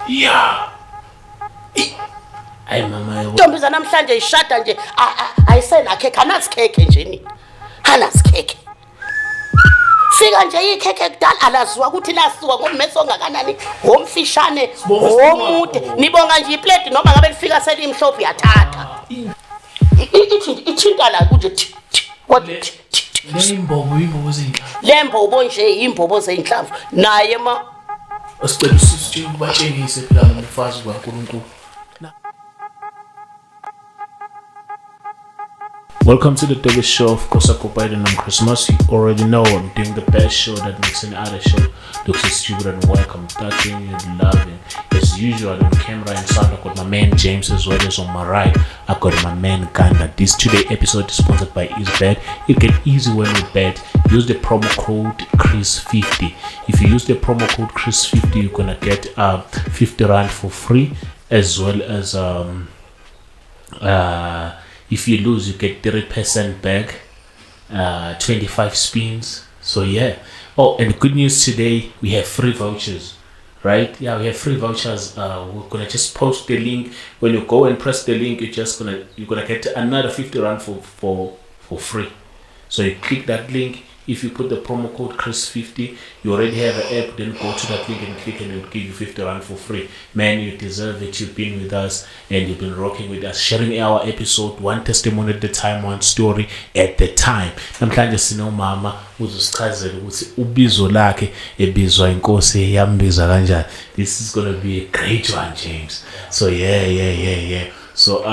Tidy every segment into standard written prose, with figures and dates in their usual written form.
Yeah. Hayi mama yebo. Ntombiza namhlanje ishada nje ayisena khekhe anazikhekhe nje ni. Anazikhekhe. Fika nje ikhekhe kudala alaziwa ukuthi lasuka ngomeso ongakanani ngomfishane ngomude nibonga nje iplate noma ngabe lifika selimhlophe yathatha. Ithinta la kuje kodwa Lembobo zeyinhlavu. Lembobo nje imbobo zeyinhlavu naye ma asicela usitshele kubatshengise phela ngomfazi kaNkulunkulu. Welcome to the biggest show. Of course, I go by the name Christmas. You already know I'm doing the best show that makes any other show look so stupid and whack. I'm touching and loving. As usual, on camera and sound, I got my man James as well as on my right. I got my man Ganda. This today episode is sponsored by EasyBet. You get easy when you bet. Use the promo code Chris50. If you use the promo code Chris50, you're gonna get 50 rand for free, as well as if you lose, you get 30% back, 25 spins. So yeah. Oh, and the good news today, we have free vouchers, right? Yeah, we have free vouchers. We're gonna just post the link. When you go and press the link, you're gonna get another 50 rand for free. So you click that link. If you put the promo code Chris50, you already have an app. Then go to that link and click, and it'll give you 50 rand for free. Man, you deserve it. You've been with us and you've been rocking with us, sharing our episode, one testimony at the time, one story at the time. Namhlanje sinomama uzosichazela ukuthi ubizo lakhe ebizwa inkosi yambiza kanjani. This is going to be a great one, James. So yeah. So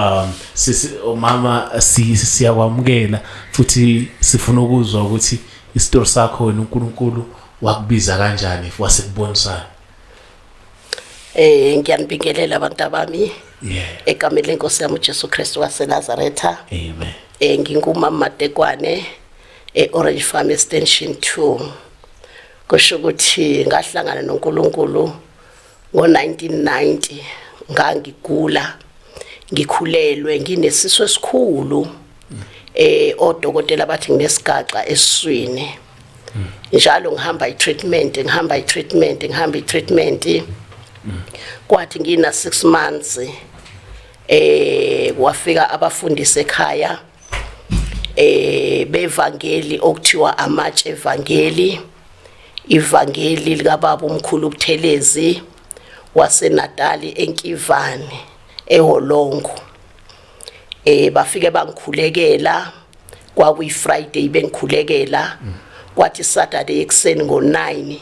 sisi mama siyakwamukela futhi sifuna ukuzwa ukuthi istory sakho wena uNkulunkulu wakubiza kanjani wasekubonisa. Ngiyanibingelela abantu bami. Egameni lenkosi yami uJesu Kristu waseNazaretha. Amen. Ngingumama Matekwane Orange Farm Extension 2. Kusho ukuthi ngahlangana noNkulunkulu ngo1990 ngangigula. Ngikhulelwe nginesiso esikhulu odokotela bathi nginesigaxa esiswini njalo ngihamba i-treatment kwathi ngina 6 months wafika abafundisi ekhaya bevangeli okuthiwa amatshe ivangeli likababa umkhulu uButhelezi waseNatali eNkivani eHolongo. Bafike bangikhulekela kwakuyi Friday bengikhulekela kwathi Saturday ekseni ngo9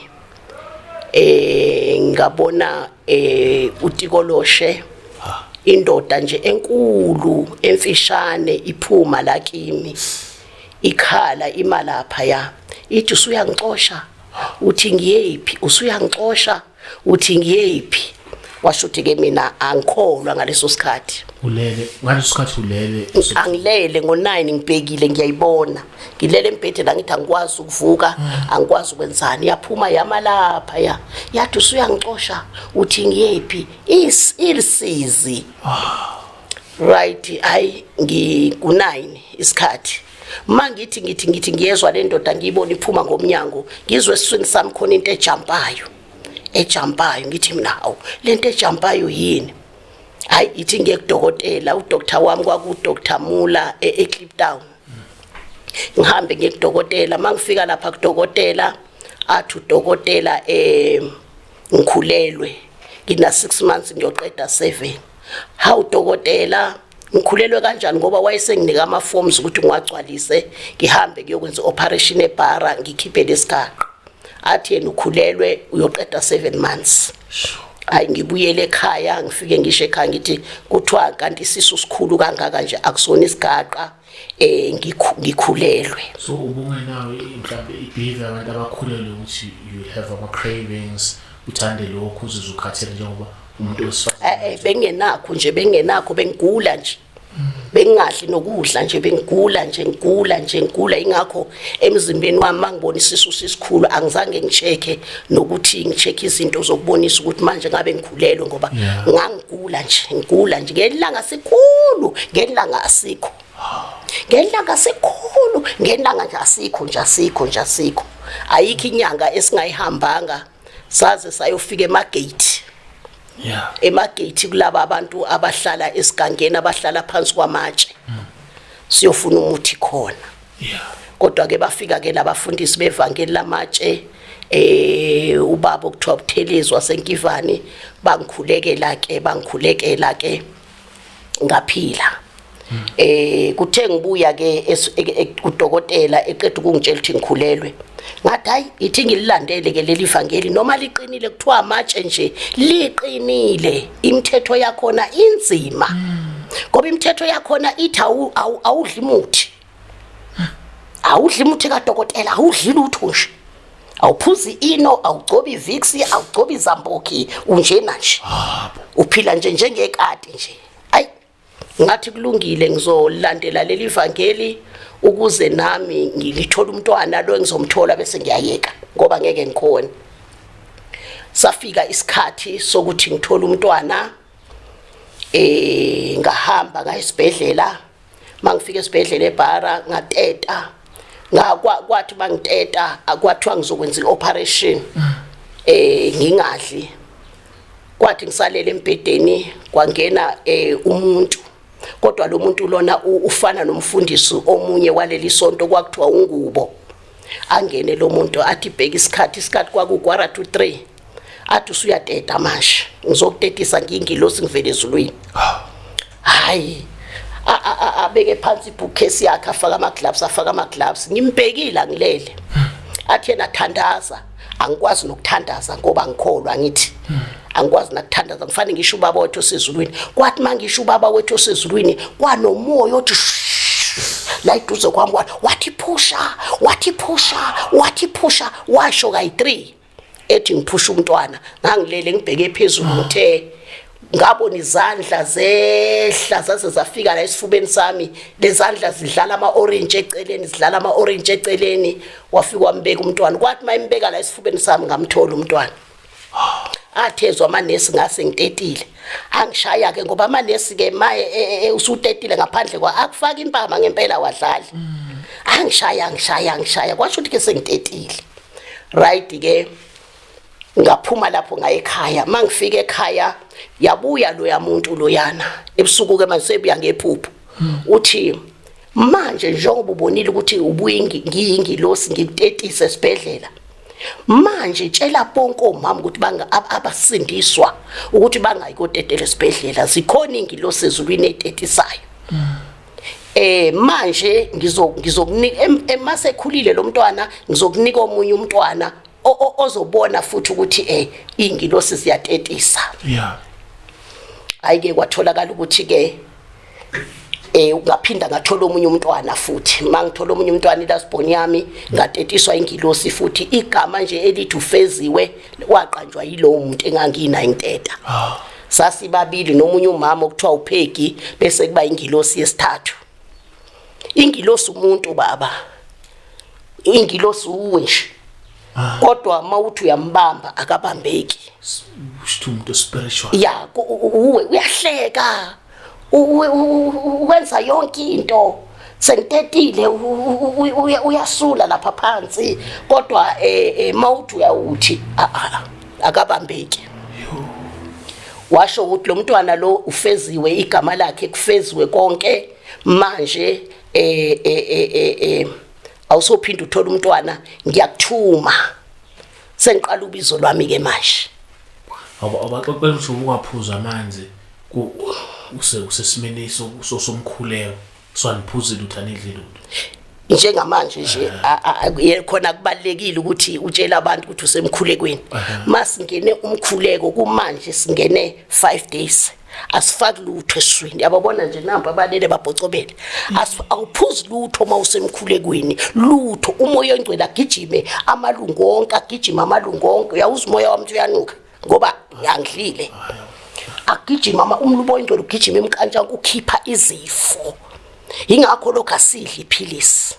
ngabona uTikoloshe indoda nje enkulu emfishane iphuma la kimi ikhala imalapha ya ithi usuyangixosha uthi ngiyephi usuyangixosha uthi ngiyephi. Washuthi ke mina angikholwa ngaleso sikhathi. Ulele ngaleso sikhathi ulele. Angilele ngo9 ngibhekile ngiyayibona. Ngilele embhedeni la ngithi angikwazi ukuvuka, angikwazi ukwenzani. Yaphuma yamalapha ya. Yathi usuyangixosha uthi ngiyephi? Ilisizi. Right, ngiku9 isikhathi. Mangithi ngiyezwa le ndoda ngiyibona iphuma ngomnyango. Ngizwe esiswini sami khona into ejampayo ngithi mina hawu lento ejampayo yini. Hayi ithi ngiye kudokotela udoctor wami kwaku Dr Mula eCliptown. Ngihambe ngiye kudokotela mangifika lapha kudokotela athi udokotela ngikhulelwe ngina 6 months ngiyoqeda 7. Hawu dokotela ngikhulelwe kanjani ngoba wayesenginika ama forms ukuthi ngiwagcwalise ngihambe ngiyokwenza operation eBara ngikhiphe lesigaqa. Athi yena ukhulelwe uyoqeda 7 months. Hayi ngibuyele ekhaya ngifike ngisho ekhaya ngithi kuthiwa kanti isisu sikhulu kangaka nje akusona isigaqa ngikhulelwe. So ubungenawe mhlawumbe ibehavior abantu abakhulelwe ukuthi you have ama cravings uthande lokho uzizukhathele njengoba umuntu wesifazane. Bengenakho bengigula nje. Bengingadli nokudla nje ngigula ingakho emzimbeni wami mangibona isisu sisikhulu angizange ngicheke nokuthi ngicheke izinto zokubonisa ukuthi manje ngabe ngikhulelwe ngoba ngangigula nje ngelanga sikhulu ngelanga asikho ngelanga nje asikho ayikho inyanga esingayihambanga saze sayofika emagate Yeah. Emagate kulaba abantu abahlala esigangeni abahlala phansi kwamatshe siyofuna umuthi khona. Yeah. Kodwa ke bafika ke labafundisi bevangeli lamatshe ubaba okuthiwa Buthelezi waseNkivani bangikhulekela ke ngaphila. Kuthe ngibuya ke udokotela eqeda ukungitshela ukuthi ngikhulelwe. Ngathi hayi ithi ngililandele ke leli vangeli noma liqinile kuthiwa amatshe nje liqinile imithetho yakhona inzima. Ngoba imithetho yakhona ithi awudli muthi. Awudli muthi kadokotela awudli lutho nje. Awuphuzi ino awugcobi Vicks awugcobi Zamboki unjena nje. Uphila nje njengekati nje. Ngathi kulungile ngizolandela leli vangeli ukuze nami ngilithola umntwana lo engizomthola bese ngiyayeka ngoba ngeke ngikhona. Safika isikhathi sokuthi ngithola umntwana ngahamba ngayisibhedlela mangifika esibhedlela eBhara ngateta ngakwathi mangiteta akwathiwa ngizokwenza ioperation ngingadli kwathi ngisalele embedeni kwangena umuntu kodwa lo muntu lona ufana nomfundisi omunye waleli sonto kwakuthiwa uNgubo angene lo muntu athi bheka isikhathi kwaku 2:45 athi usuyateta manje ngizokutetisa ngingilosi ngivele ezulwini hayi abeke phansi ibhukesi yakhe afaka ama gloves ngimbhekile ngilele athi yena thandaza angikwazi nokuthandaza ngoba ngikholwa ngithi angikwazi nakuthandaza ngifane ngisho ubaba wethu osezulwini kwathi mangisho ubaba wethu osezulwini kwanomoya othi la iduze kwami wathi pusha washo kayi3 ethi ngiphusha umntwana ngangilele ngibheke phezulu ngithe ngabona izandla zehla zaze zafika la esifubeni sami lezandla zidlala ama-orange eceleni wafika wambeka umntwana kwathi mayimbeka la esifubeni sami ngamthola umntwana. Athezwa amanesi ngase ngitetile angishaya ke ngoba amanesi ke maye usutetile ngaphandle kwa akufaka impama ngempela wadlali angishaya kwasho ukuthi ke sengitetile right ke ngaphuma lapho ngaye ekhaya mangifika ekhaya yabuya lo yamuntu loyana ebusuku ke manje sebuya ngephupho uthi manje njengoba ubonile ukuthi ubuye ngiyingilosi ngikutetise esibhedlela manje tshela bonke omama ukuthi abasindiswa ukuthi bangayikotetela esibhedlela zikhona ingilosi ezulwini etetisayo manje ngizokunika emasekhulile lo mntwana ngizokunika omunye umntwana ozobona futhi ukuthi ingilosi siyatetisa. Yeah. Ayike kwatholakala ukuthi ke ngaphinda ngathola omunye umntwana futhi mangithola omunye umntwana ilasibhoni yami ngatetiswa ingilosi futhi igama nje elithi Ufeziwe waqanjwa yilowo muntu engangina inteta. Sasibabili nomunye umama okuthiwa uPhegi bese kuba ingilosi yesithathu. Ingilosi umuntu baba ingilosi uwe nje kodwa mawuthi uyambamba akabambeki umuntu spiritual ya uwe uyahleka wenza yonke into sentetile uyasula lapha phansi kodwa mawuthi uyawuthi akabambeki. Washo ukuthi lo mntwana lo Ufeziwe igama lakhe kufeziwe konke manje awusophinda uthola umntwana ngiyakuthuma sengiqala ubizo lwami ke manje abaxoxela ukuthi ungaphuza amanzi usesimeni somkhuleko swaniphuze lutho anidli lutho njengamanje nje khona kubalekile ukuthi utshela abantu ukuthi usemkhulekweni masingene umkhuleko kumanje singene 5 days asifaki lutho eswini yababona nje namba balele babhocobele awuphuzi lutho mawusemkhulekweni lutho umoya ongcwele agijime amalungu onke uyawuza umoya wami uyanuka ngoba ngiyangidlile agijima umlubo ongcwele ugijima emkantshanka ukhipha izifo ingakho lokho asidli iphilisi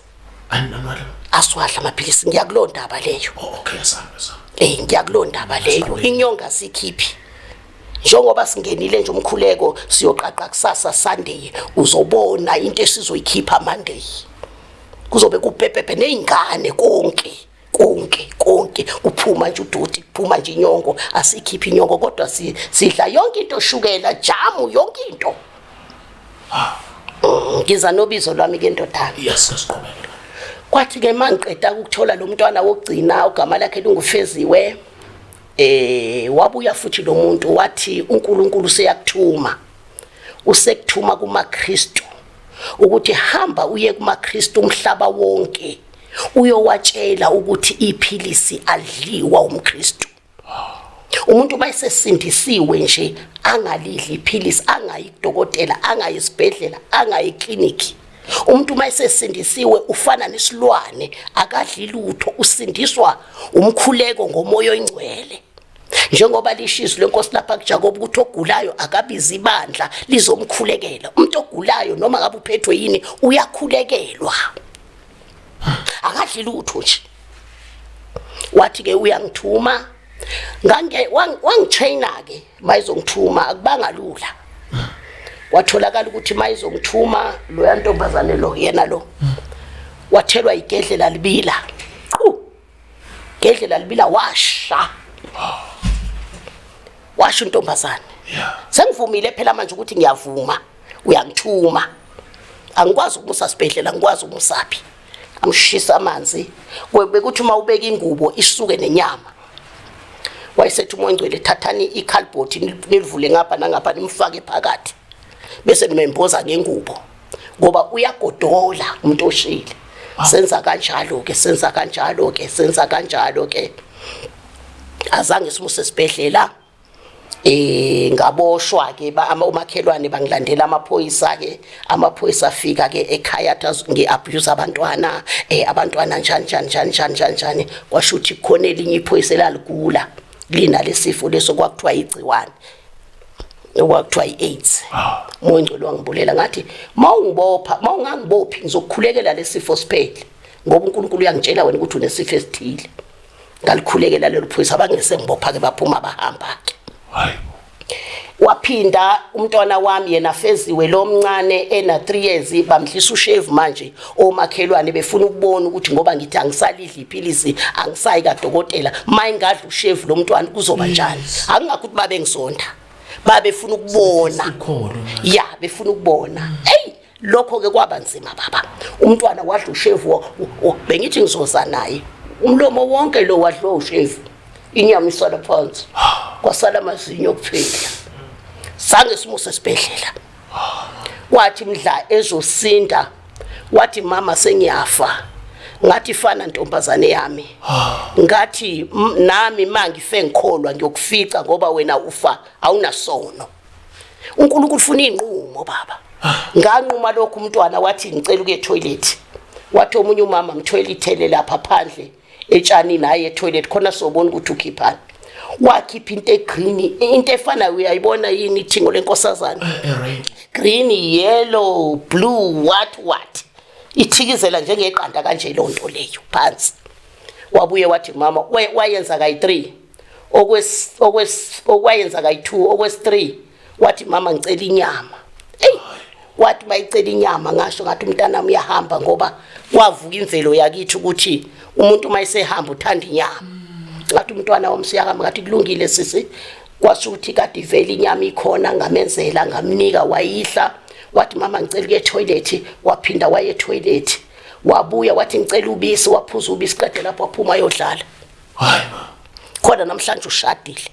aswadla amaphilisi ngiyakulondaba leyo okay asamba ngiyakulondaba leyo inyonga sikhiphi njengoba singenile nje umkhuleko siyoqaqa kusasa Sunday uzobona into esizoyikhipha Monday kuzobe kupepepe nezingane konke kuphuma nje uDuti iphuma nje inyongo asikhiphi inyongo kodwa sidla yonke into shukela jamu yonke into ngiza nobizo lwami ke ndodana yes sasiqhubeka kwathi ke mangiqeda ukuthola lo mntwana wokugcina ugama lakhe lungufeziwe wabuya futhi lo muntu wathi uNkulunkulu seyakuthuma usekuthuma kumaKristu ukuthi hamba uye kumaKristu umhlaba wonke uyowatshela ukuthi iphilisi adliwa umKristu umuntu bayisesindisiwe nje angalidli iphilisi angayidokotela angayisibhedlela angayikliniki umuntu mayisesindisiwe ufana nesilwane akadli lutho usindiswa umkhuleko ngomoya oyingcwele njengoba lishizo lenkosi lapha kuJakobe ukuthi ogulayo akabiza ibandla lizomkhulekela umuntu ogulayo noma ngabe uphethwe yini uyakhulekelwa akadli lutho nje wathi ke uyangithuma wangitraina ke mayizongithuma akubanga lula watholakala ukuthi mayizongithuma lo yantombazane lo yena lo wathelwa igedlela libila gedlela libila washa untombazane sengivumile phela manje ukuthi ngiyavuma uyangithuma angikwazi ukumusa sibhedlela angikwazi ukumusaphi amshisa amanzi bekuthi uma ubeka ingubo isuke nenyama wayesethi uMongcwele thathani ikhalibhothi nilivule ngapha nangapha nimfake phakathi bese nimemboza ngengubo ngoba uyagodola umuntu oshile senza kanjalo ke azange simuse sibhedlela ngaboshwa ke umakhelwane bangilandela amaphoyisa ke amaphoyisa afika ke ekhaya ngiabuse abantwana abantwana njani kwasho ukuthi khona elinye iphoyisa laligula lina lesifo leso kwakuthiwa igciwane okwakuthiwa iAIDS uMongcwele wangibulela ngathi mawungangibophi ngizokukhulekela lesifo siphele ngoba uNkulunkulu uyangitshela wena ukuthi unesifo esithile ngalikhulekela lelo phoyisa abangese ngibopha ke baphuma bahamba ke hayi waphinda umntwana wami yena feziwe lo mncane ena 3 years bamdlisa ushave manje omakhelwane befuna ukubona ukuthi ngoba ngithi angisalidla iphilisi angisayi kadokotela mayingadla ushave lo mntwana kuzoba njani akungakuthi babe ngisonda babefuna ukubona befuna ukubona lokho ke kwaba nzima baba umntwana wadla ushave bengithi ngizoza naye umlomo wonke lo wadla ushave inyama isala phansi kwasala amazinyo kuphela sange simuse sibhedlela wathi mdla ezosinda wathi mama sengiyafa ngathi fana ntombazane yami ngathi nami mangife ngikholwa ngiyokufica ngoba wena ufa awunasono uNkulunkulu ufuna inqumo baba nganquma lokho umntwana wathi ngicela ukuye toilet wathi omunye umama mthoyilithele lapha phandle etshani naye etoilet khona sobona ukuthi ukhiphana wakhipha into egreen into efana uyayibona yini ithingo lenkosazana green yellow blue what ithikizela njengeqanda kanje lonto leyo phansi wabuye wathi mama wayenza kayi3 okwayenza kayi2 okwes3 wathi mama ngicela inyama wathi bayicela inyama ngasho ngathi umntana uyahamba ngoba kwavuka imvelo yakithi ukuthi umuntu mayisehamba uthanda inyama ngathi umntwana womsiyakama ngathi kulungile sisi kwasho ukuthi kade ivela inyama ikhona ngamenzela ngamnika wayihla wathi mama ngicela ke toilet waphinda waye toilet wabuya wathi ngicela ubisi waphuza ubisi qede lapho waphuma ayodlala hayi ma khona namhlanje ushadile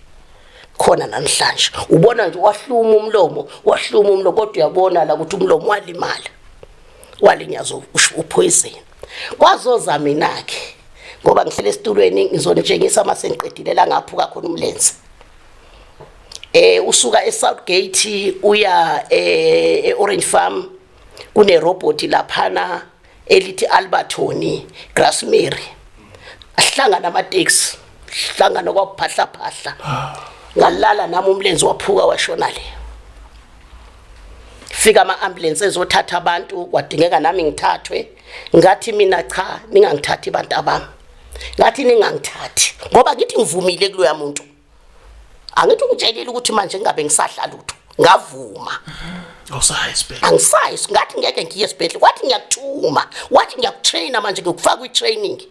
khona namhlanje ubona nje wahluma umlomo kodwa uyabona la ukuthi umlomo walimala walinyazo upoison kwazoza mina ke ngoba ngihlele esitulweni ngizonitshengisa masengiqedile la ngaphuka khona umlenze usuka eSouth Gate uya eOrange Farm kune robot laphana elithi Albertoni Grassmere ahlangana ama-taxi hlangana kwakuphahla ngalala nami umlenze waphuka washona le fika ama-ambulance ezothatha abantu kwadingeka nami ngithathwe ngathi mina cha ningangithathi abantu abami ngathi ningangithathi ngoba ngithi ngivumile kuloya muntu angithi ungitshelile ukuthi manje ngingabe ngisahla lutho ngavuma awusayi isibhedlela angisayi ngathi ngeke ngiye esibhedlela kwathi ngiyakuthuma wathi ngiyakutraina manje ngikufaka kwi-training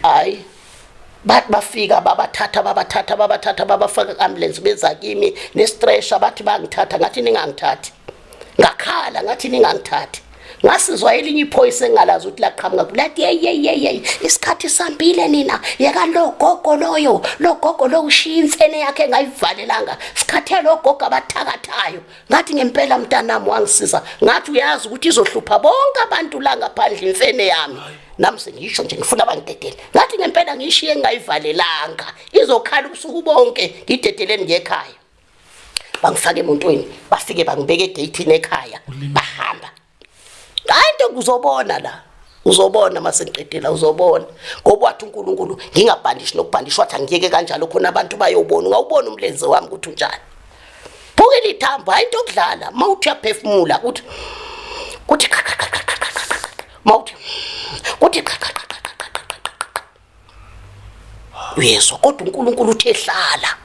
hayi bafika babathatha babafaka ambulance beza kimi nestresha bathi bangithatha ngathi ningangithathi ngakhala ngathi ningangithathi ngasizwa elinye iphoyisa engalazi ukuthi laqhamuka kulathi hey isikhathi sambile nina yeka lo gogo lo ushiya imfene yakhe ngayivalelanga sikhathe lo gogo abathakathayo ngathi ngempela mntanami wangisiza ngathi uyazi ukuthi izohlupha bonke abantu la ngaphandle imfene yami nami sengisho nje ngifuna abangidedele ngathi ngempela ngishiye ngayivalelanga izokhala ubusuku bonke ngidedeleni ngekhaya bangifake emontweni bafike bangibeka egate ekhaya bahamba hayi into uzobona la uzobona masengiqedela uzobona ngoba wathi uNkulunkulu ngingabhandishi nokubhandishwa wathi angiyeke kanjalo khona abantu bayobona ungawubona umlenze wami ukuthi unjani phukile ithambo hayi into okudlala mawuthi uyaphefumula uthi mawuthi uthi uyezwa kodwa uNkulunkulu uthe hlala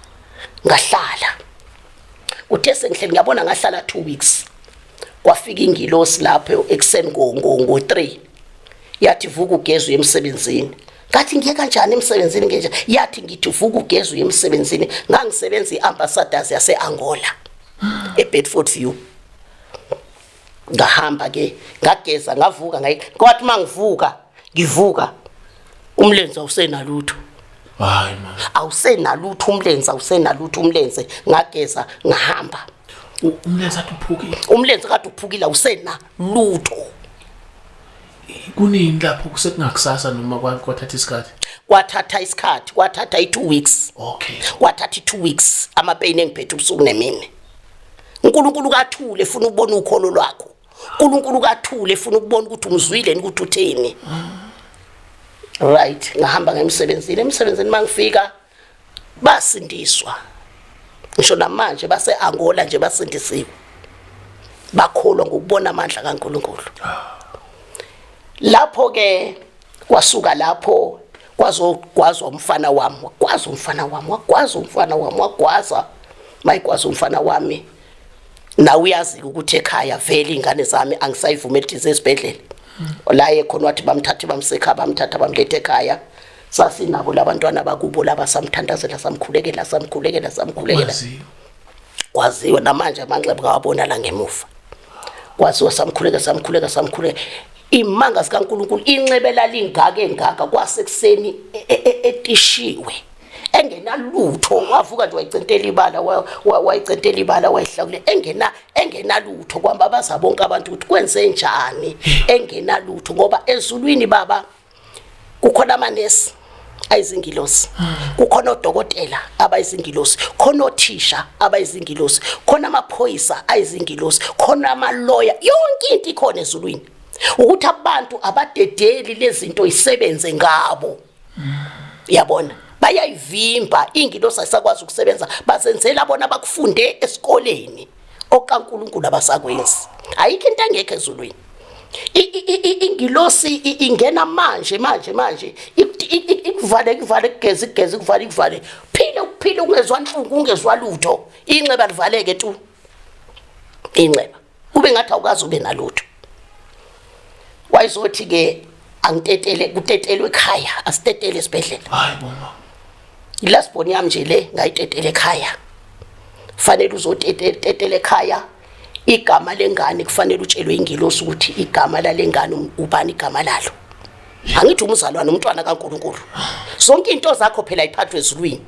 ngahlala uthe sengihleli ngiyabona ngahlala 2 weeks kwafika ingilosi lapho ekseni ngo 3 yathi vuka ugezwe emsebenzini ngathi ngiye kanjani emsebenzini ngenja yathi ngithi vuka ugezwe emsebenzini ngangisebenza iambassadors yaseAngola eBedford View ngahamba ke ngageza ngavuka kwathi mangivuka ngivuka umlenze awusenalutho hayi man awusenalutho umlenze ngageza ngahamba umlenze athi uphukile umlenze kade uphukile awusena lutho kunini lapho kusekungakusasa noma kwathatha isikhathi kwathatha i2 weeks okay kwathatha i2 weeks amapain engiphethe ubusuku nemini uNkulunkulu kathule efuna ukubona ukholo lwakho uNkulunkulu kathule efuna ukubona ukuthi umzwile ukuthi utheni right ngahamba emsebenzini mangifika basindiswa ngisho namanje baseAngola nje basindisiwe bakholwa ngokubona amandla kaNkulunkulu lapho ke kwasuka lapho kwazogwazwa umfana wami mayigwaza umfana wami na uyazi ukuthi ekhaya vele ingane zami angisayivumeli ukuthi zesibhedlela la ekhona wathi bamthathe bamsekha bamthatha bamlethe ekhaya sasinabo labantwana bakubo laba samthandazela samkhulekela kwaziwa namanje amanxeba kawabona la ngemuva kwaziwa samkhuleka imanga zikaNkulunkulu inxebela lingaka kwasekuseni etishiwe engenalutho wavuka nje wayicentela ibala wayihlakule engenalutho kwamba baza bonke abantu ukuthi kwenze njani engenalutho ngoba ezulwini baba kukhona amanesi ayizingilosi kukhona odokotela abayizingilosi khona othisha abayizingilosi khona amaphoyisa ayizingilosi khona amaloya yonke into ikhona ezulwini ukuthi abantu abadedeli lezinto isebenze ngabo yabona bayayivimba ingilosi ayisakwazi ukusebenza bazenzela bona bakufunde esikoleni okaNkulunkulu abasakwenzi ayikho into engekho ezulwini ingilosi ingena manje ikuvale kugeza ikuvale phila ungezwa inhlungu ungezwa lutho inxeba livaleke tu inxeba ube ngathi awukazi ube nalutho wayizothi ke angitetele kutetelwe ekhaya asitetele esibhedlela hayi mama ilasiboni yami nje le ngayitetele ekhaya fanele uzotetele ekhaya igama lengane kufanele utshelwe ingilosi ukuthi igama lalengane ubani igama lalo angithi umzalwane umntwana kaNkulunkulu zonke into zakho phela iphathwe ezulwini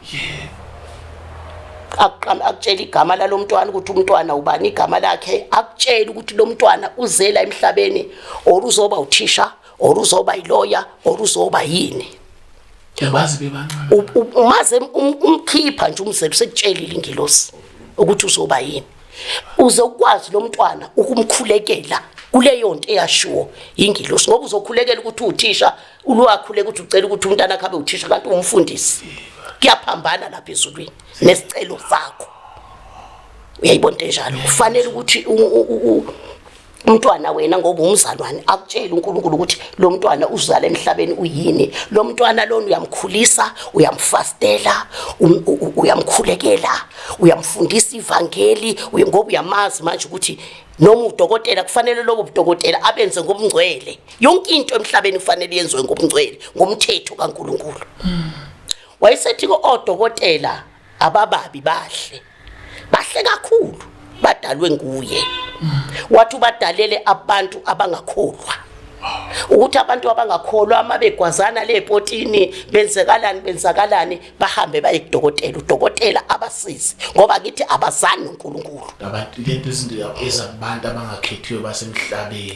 akutshela igama lalomntwana ukuthi umntwana ubani igama lakhe akutshela ukuthi lo mntwana uzela emhlabeni or uzoba uthisha or uzoba iloya or uzoba yini yabazi bebancane umaze umkhipha nje umzelo sekutshelile ingilosi ukuthi uzoba yini uzokwazi lo mntwana ukumkhulekela kuleyo nto eyashiwo ingilosi ngoba uzokhulekela ukuthi uthisha ulwakhuleka ukuthi ucela ukuthi umntana akhe abe uthisha kanti umfundisi kuyaphambana lapha ezulwini nesicelo sakho uyayibona njalo kufanele ukuthi umntwana wena ngoba umzalwane akutshela uNkulunkulu ukuthi lo mntwana uzala emhlabeni uyini lo mntwana lona uyamkhulisa uyamfastela uyamkhulekela uyamfundisa ivangeli ngoba uyamazi manje ukuthi noma udokotela kufanele lobo budokotela abenze ngobungcwele yonke into emhlabeni kufanele yenziwe ngobungcwele ngomthetho kaNkulunkulu wayesethi odokotela abababi bahle kakhulu badalwe nguye wathi badalele abantu abangakholwa ukuthi abantu abangakholwa ama begwazana lepotini benzakalani bahambe baye kudokotela udokotela abasize ngoba kithi abazani noNkulunkulu abantu lento izinto ezabantu abangakhethiwe basemhlabeni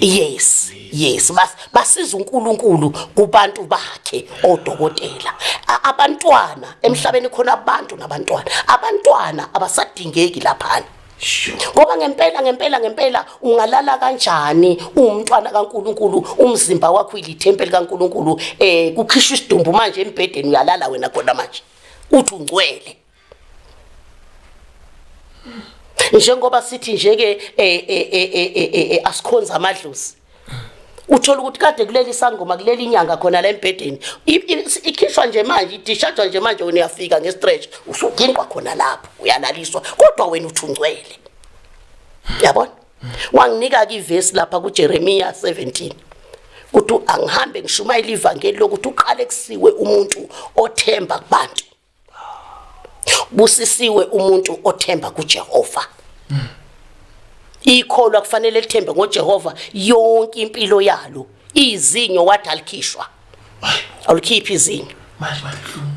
yes basiza uNkulunkulu kubantu bakhe odokotela abantwana emhlabeni khona abantu abantwana abasadingeki lapha ngoba ngempela ungalala kanjani umntwana kaNkulunkulu umzimba wakho ilithempeli kaNkulunkulu kukhishwa isidumbu manje embhedeni uyalala wena khona manje uthi ungcwele njengoba sithi njeke asikhonza amadlozi uthola ukuthi kade kuleli sangoma kuleli inyanga khona la embhedeni ikhishwa nje manje idishajwa nje manje wena uyafika ngestretch usuginqwa khona lapho uyalaliswa kodwa wena uthungcwele yabona wanginika ke ivesi lapha kuJeremiah 17 kuthi angihambe ngishumayela ivangeli lokuthi uqale kusiwe umuntu othemba kubantu busisiwe umuntu othemba kuJehova ikholwa kufanele lithembe ngoJehova yonke impilo yalo izinyo wathi alikhishwa awulikhiphi izinyo manje balihlumu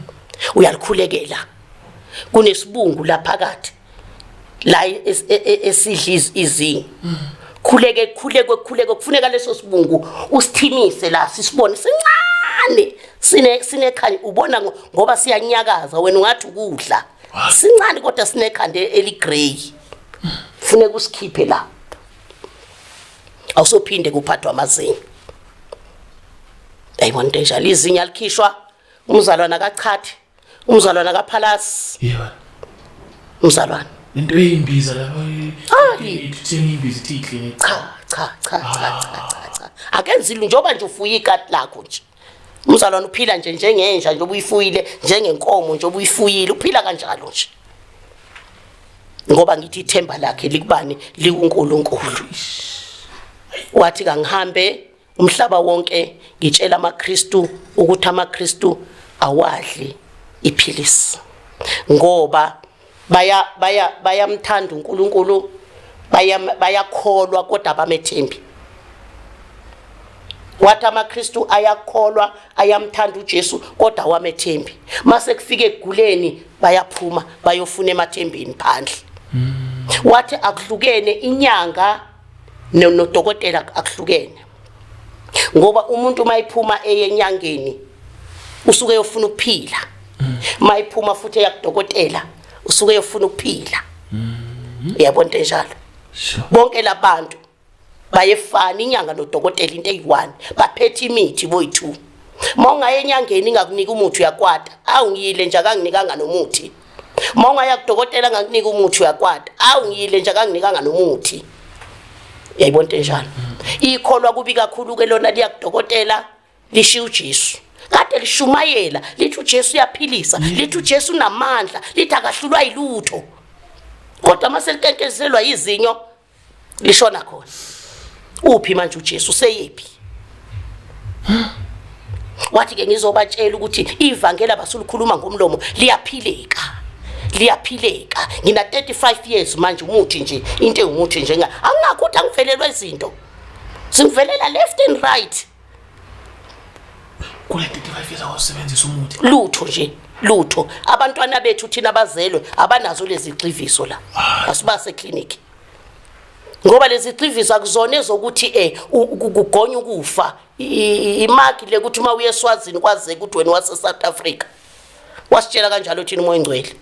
uyalikhulekela kunesibungu laphakathi la esidla izinyo khuleke kufuneka leso sibungu usithimise la sisibone sincane sinekhanya ubona ngoba siyanyakaza wena ungathi ukudla sincane kodwa sinekhanda eligrey funeka usikhiphe la awusophinde kuphathwa amazinyo ayibona nje izinyo alikhishwa umzalwana kaChathi umzalwana kaPhalasi yebo umzalwana into eyimbiza lapha ithenga imbiza ithi clinic cha akenzile njoba nje ufuya ikati lakho nje umzalwana uphila nje njengenja nje obuyifuyile njengenkomo nje obuyifuyile uphila kanjalo nje ngoba ngithi ithemba lakhe likubani likuNkulunkulu wathi kangihambe umhlaba wonke ngitshela amaKristu ukuthi amaKristu awadli iphilisi ngoba bayamthanda uNkulunkulu bayakholwa kodwa abamethembi wathi amaKristu ayakholwa ayamthanda uJesu kodwa awamethembi mase kufike eguleni bayaphuma bayofuna emathembeni phandle wathi akuhlukene inyanga nodokotela akuhlukene ngoba umuntu mayiphuma eyenyangeni usuke yofuna ukuphila mayiphuma futhi yakudokotela usuke yofuna ukuphila uyabona njalo bonke labantu bayefana inyanga nodokotela into eyi1 baphethe imithi boyi2 mawungaye enyangeni ingakunika umuthi uyakwata awungiyile nje akanginikanga nomuthi mawungaya kudokotela ngakunika umuthi uyakwata awungiyile nje akanginikanga nomuthi uyayibona njalo ikholwa kubi kakhulu ke lona liyakudokotela lishiya uJesu kade lishumayela lithi uJesu uyaphilisa lithi uJesu unamandla lithi akahlulwa yilutho kodwa maselikenkeliselwa izinyo lishona khona uphi manje uJesu seyephi wathi ke ngizobatshela ukuthi ivangeli abasulikhuluma ngomlomo liyaphileka ngina 35 years manje umuthi nje into engumuthi nje anginakuthi angivelelwa izinto singivelela left and right kule 35 years awusebenzisa umuthi lutho abantwana bethu thina abazelwe abanazo lezi xiviso la asibase clinic ngoba lezi xiviso akuzona ezokuthi kugonya ukufa imaki le ukuthi uma uye eSwazini kwaze ukuthi wena wase South Africa wasitshela kanjalo thina umoya engcwele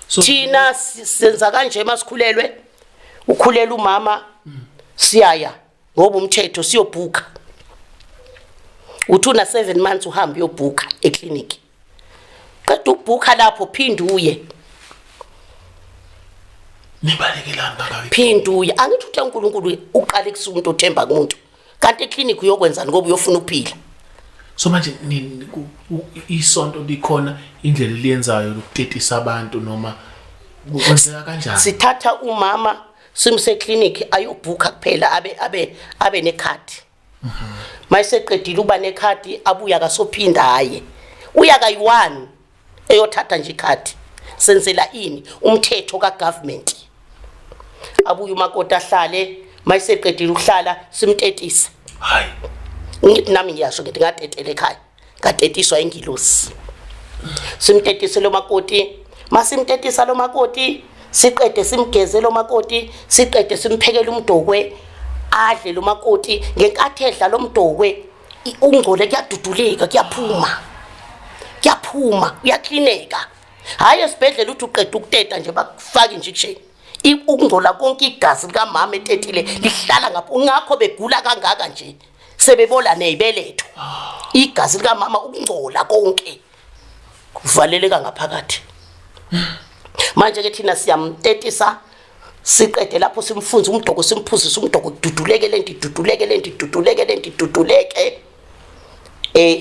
so thina senza kanje masikhulelwe ukhulela umama siyaya ngoba umthetho siyobhuka uthuna 7 months uhamba uyobhuka eclinic qeda ubhuka lapho phinda uye nibalekelana bakabi phinda uye angithi uthe uNkulunkulu uqale kusumuntu othemba kumuntu kanti eclinic uyokwenzani ngoba uyofuna ukuphila so manje isonto likhona indlela eliyenzayo lokutetisa abantu noma kwenzeka kanjani sithatha umama simse clinic ayobhuka kuphela abe nekhadi mayiseqedile uba nekhadi abuya kasophinda haye uya kayi1 eyothatha nje ikhadi senzela ini umthetho kagovernment abuye umakoti ahlale mayiseqedile ukuhlala simtetise hayi nami ngiyasho ngithi ngatetele ekhaya ngatetiswa ingilosi simtetise lo makoti masimtetisa lo makoti siqede simgeze lo makoti siqede simphekela umdokwe adle lo makoti ngenkathi edla lo mdokwe ungcole kuyaduduleka kuyaphuma uyaklineka hayi esibhedlela uthi uqeda ukuteta nje bakufaka injection ukungcola konke igazi lika mama etetile lihlala ngapha ngakho begula kangaka nje sebebola nezibeletho igazi lika mama ukungcola konke kuvaleleka ngaphakathi manje ke thina siyamtetisa siqede lapho simfunza umdoko simphuzisa umdoko duduleke lenti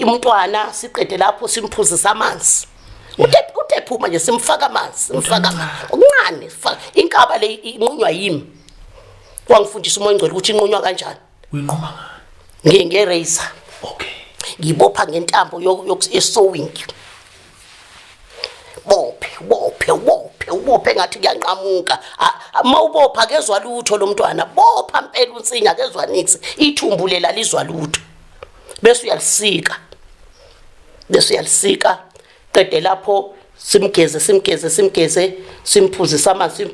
umntwana siqede lapho simphuzisa amanzi utephuma nje simfaka amanzi uncane inkaba le inqunywa yimi wangifundisa umoya ngcwele ukuthi inqunywa kanjani uyinquma ngani ngerazor okay ngibopha ngentambo yesewing bophe ngathi kuyanqamuka mawubopha kezwa lutho lo mntwana bopha impela unsinya kezwa nix ithumbu lela lizwa lutho bese uyalisika qede lapho simgeze simphuzisa amanzi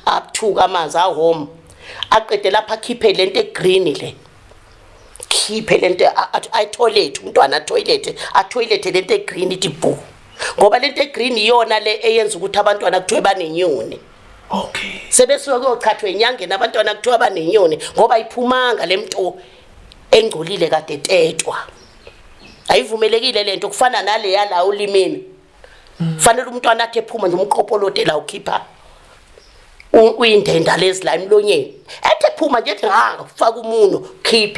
aphuka amanzi ahome aqede lapha akhiphe lento egreen le khiphe lento toilet umntwana atoilet lento egreen ithi ngoba lento egreen iyona le eyenza ukuthi abantwana kuthiwe banenyoni okay sebese kuyochathwe enyangeni abantwana kuthiwa banenyoni ngoba iphumanga lemnto engcolile kade tetwa ayivumelekile lento kufana nale yala ulimini fanele umntwana athi ephuma nje umqopolote la ukhipha uyindenda lezi la emlonyeni ethi ephuma nje ethi faka umuno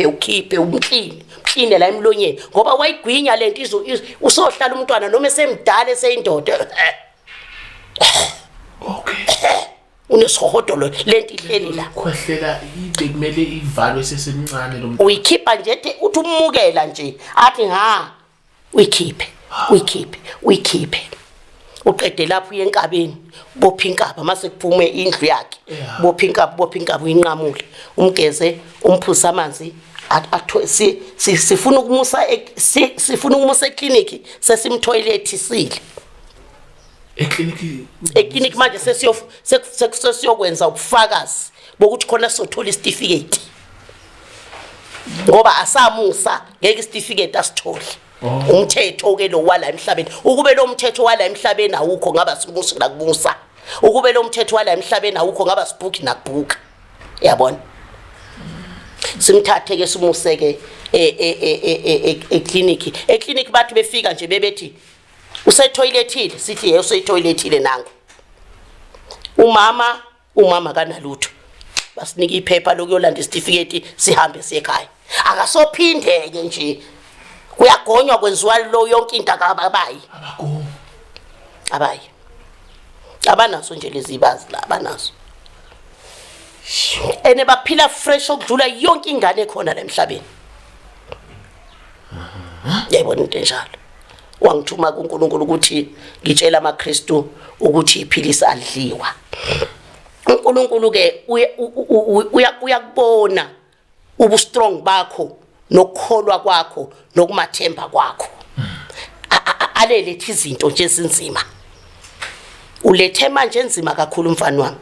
ukhiphe umkline la emlonyeni ngoba wayigwinya lento usohlala umntwana noma esemdala eseyindoda okay unesihodolo lento ihleli la khwehlela ibe kumele ivalwe sesemncane lo muntu uyikhipha nje ethi uthi umukela nje athi uyikhiphe uqede lapho uyenkabeni bopha inkaba mase kuphume indlu yakhe bopha inkaba uyinqamule umgeze umphuza amanzi sifuna ukumusa eclinic sesimtoiletisile eclinic manje sesiyokwenza ubufakazi bokuthi khona sothola isitifiketi ngoba asamusa ngeke isitifiketi asithole umthetho ke lo wala emhlabeni ukube lo mthetho wala emhlabeni awukho ngaba simusa nakubusa ukube lo mthetho wala emhlabeni awukho ngaba sibhuki nakubhuka yabona simthathe ke simuseke eclinic bathi befika nje bebethi usetoiletile sithi usetoiletile nangu umama kanalutho basinika iphepha lokuyolanda isitifiketi sihambe siyekhaya akasophindeke nje kuyagonywa kwenziwa lo yonke into abayi abanaso nje lezi bazi la abanaso ene baphila fresh okudlula yonke ingane khona la emhlabeni yayibona into enjalo wangithuma kuNkulunkulu ukuthi ngitshela amaKristu ukuthi iphilisa adliwa uNkulunkulu ke uyakubona ubu strong bakho nokukholwa kwakho nokumathemba kwakho alelethi izinto nje ezinzima ulethe manje enzima kakhulu mfana wami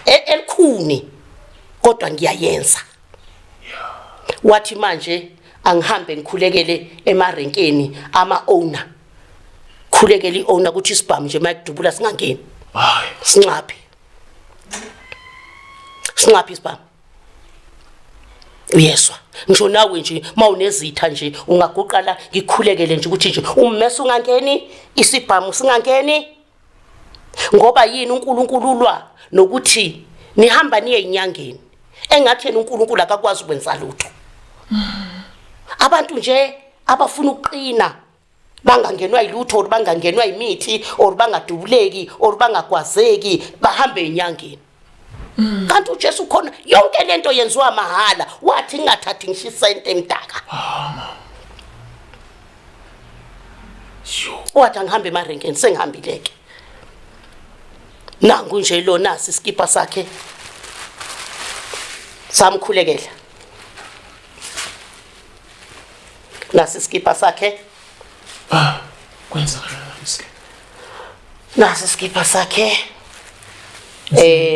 elikhuni kodwa ngiyayenza wathi manje angihambe ngikhulekele emarenkeni ama-owner khulekele i-owner ukuthi isibhamu nje mayikudubula singangeni hayi sinqaphe isibhamu uyeswa ngisho nawe nje mawunezitha nje ungaguqala ngikhulekele nje ukuthi nje ummese ungangeni isibhamu singangeni ngoba yini uNkulunkulu ulwa nokuthi nihamba niye inyangeni engathi uNkulunkulu akakwazi ukwenza lutho abantu nje abafuna ukuqina bangangenwa yilutho or bangangenwa imithi or bangadubuleki or bangagwazeki bahambe enyangeni kanti uJesu khona yonke lento yenziwa mahala wathi ngingathathi ngishisente emdaka wathi angihambe emarenkeni sengihambileke nangu nje lo nasi iskipa sakhe samkhulekela nasi iskipa sakhe kwenza kanjani iske nasi iskipa sakhe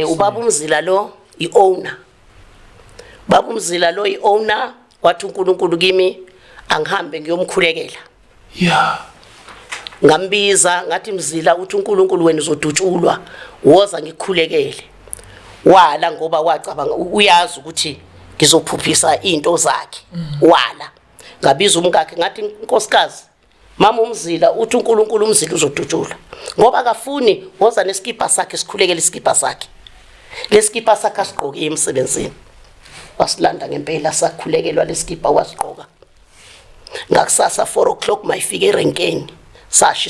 ubaba uMzila lo iowner baba uMzila lo iowner wathi uNkulunkulu kimi angihambe ngiyomkhulekela ngambiza ngathi Mzila uthi uNkulunkulu wena uzodutshulwa woza ngikukhulekele wala ngoba wacabanga uyazi ukuthi ngizophuphisa into zakhe wala ngabiza umkakhe ngathi inkosikazi mama uMzila uthi uNkulunkulu uMzila uzodutshulwa ngoba akafuni woza neskipa sakhe sikhulekele iskipa sakhe leskipa sakhe asiqoke emsebenzini wasilanda ngempela sakhulekelwa leskipa wasiqoka ngakusasa 4:00 mayifika erenkeni sashi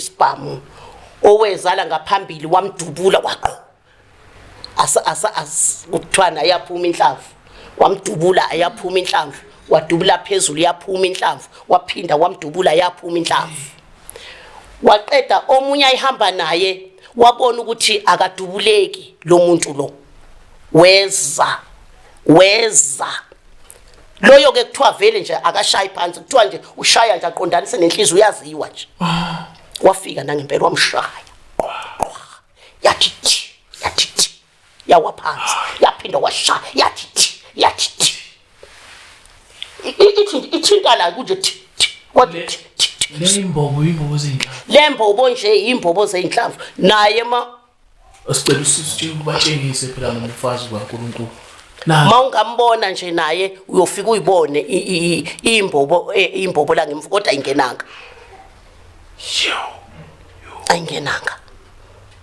spam owezala ngaphambili wamdubula waqo ukuthwana yaphuma inhlavu wamdubula ayaphuma inhlavu wadubula phezulu yaphuma inhlavu waphinda wamdubula yaphuma inhlavu waqeda omunye ayihamba naye wabona ukuthi akadubuleki lo muntu lo weza loyo ke kuthiwa vele nje akashayi phansi kuthiwa nje ushaya nje aqondanise nenhliziyo uyaziwa nje wafika nangempela wamshaya yathi yawa phansi yaphinda washaya yathi ithinta la kunje kwathi lembobo zeyinhlavu lembobo nje imbobo zeyinhlavu naye asicela usisi ubatshengise phela nomfazi kaNkulunkulu mawungambona nje naye uyofika uyibone imbobo la ngemva kodwa ayingenanga ayingenanga